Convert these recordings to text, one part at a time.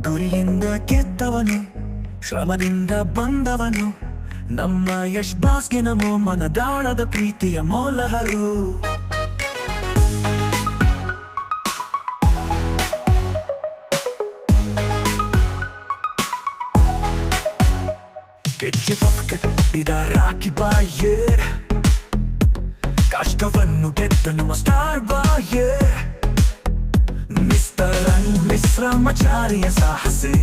ಗುರಿಯಿಂದ ಗೆದ್ದವನು, ಶ್ರಮದಿಂದ ಬಂದವನು. ನಮ್ಮ ಯಶ್ ಬಾಸ್ಗೆ ನಮೋ ಮನದಾಳದ ಪ್ರೀತಿಯ ಮೌಲಹರು. ಹೆಜ್ಜೆ ಪಕ್ಕದ ರಾಕಿ ಬಾಯರ್, ಕಷ್ಟವನ್ನು ಗೆದ್ದ ನಮ್ಮ ಸ್ಟಾರ್ ಬಾಯರ್. ಮಿಸ್ಟರ್ ಮಿಶ್ರಮಚಾರಿಯ ಸಾಹಸಿ,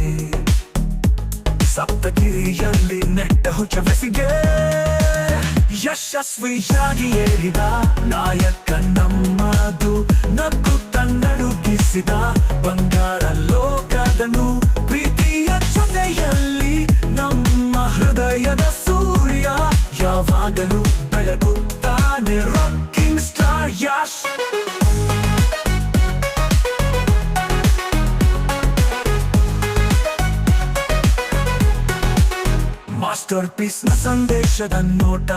ಸಪ್ತಗಿರಿಯಲ್ಲಿ ನೆಟ್ಟ ಹುಚ್ಚ ಬೆಸಿಗೆ. ಯಶಸ್ವಿಯಾಗಿ ಏರಿದ ನಾಯಕ ನಮ್ಮದು, ನಗುತ್ತ ನಡುಗಿಸಿದ ಬಂಗಾರ ಲೋಕದನು. ಪ್ರೀತಿಯ ಜೊತೆಯಲ್ಲಿ ನಮ್ಮ ಹೃದಯದ ಸೂರ್ಯ, ಯಾವಾಗಲೂ ಬೆಳಗುತ್ತಾನೆ rocking star Yash. Masterpiece ನ ಸಂದೇಶದ ನೋಟ,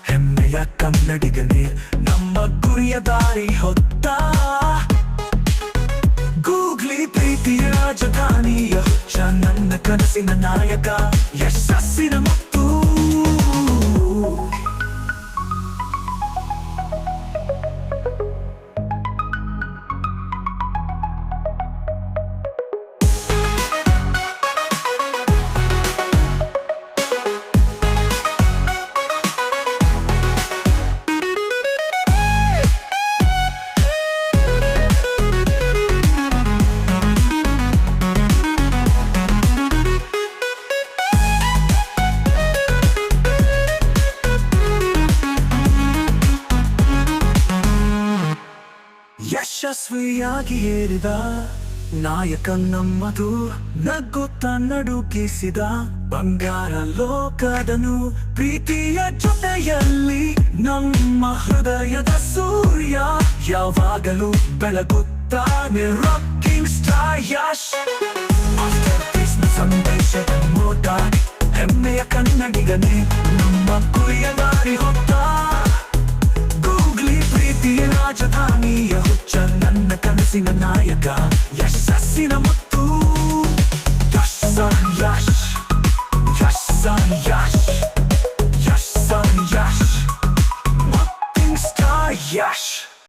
ಹೆಮ್ಮೆಯ ಕನ್ನಡಿಗನೇ ನಮ್ಮ ಗುರಿಯ ದಾರಿ ಹೊತ್ತ. ಗೂಗ್ಲಿ ಪ್ರೀತಿಯ ರಾಜಧಾನಿಯ ಹುಚ್ಚ, ನನ್ನ ಕನಸಿನ ನಾಯಕ ಯಶಸ್ಸಿನ ಮುತ್ತು. ಯಶಸ್ವಿಯಾಗಿ ಏರಿದ ನಾಯಕ ನಮ್ಮದು, ನಗುತ್ತ ನಡುಗಿಸಿದ ಬಂಗಾರ ಲೋಕದನು. ಪ್ರೀತಿಯ ಜೊತೆಯಲ್ಲಿ ನಮ್ಮ ಹೃದಯದ ಸೂರ್ಯ, ಯಾವಾಗಲೂ ಬೆಳಗುತ್ತಾನೆ rocking star Yash. Masterpiece ನ ಸಂದೇಶದ ನೋಟ, ಹೆಮ್ಮೆಯ ಕನ್ನಡಿಗನೇ ನಮ್ಮ ಗುರಿಯ ದಾರಿ ಹೊತ್ತ. ಗೂಗ್ಲಿ ಪ್ರೀತಿಯ ರಾಜಧಾನಿಯ ಹುಚ್ಚ, ನನ್ನ ಕನಸಿನ ನಾಯಕ ಯಶಸ್ಸಿನ ಮುತ್ತು. ಯಶ್ ಯಶ್ ಯಶ್ ಯಶ್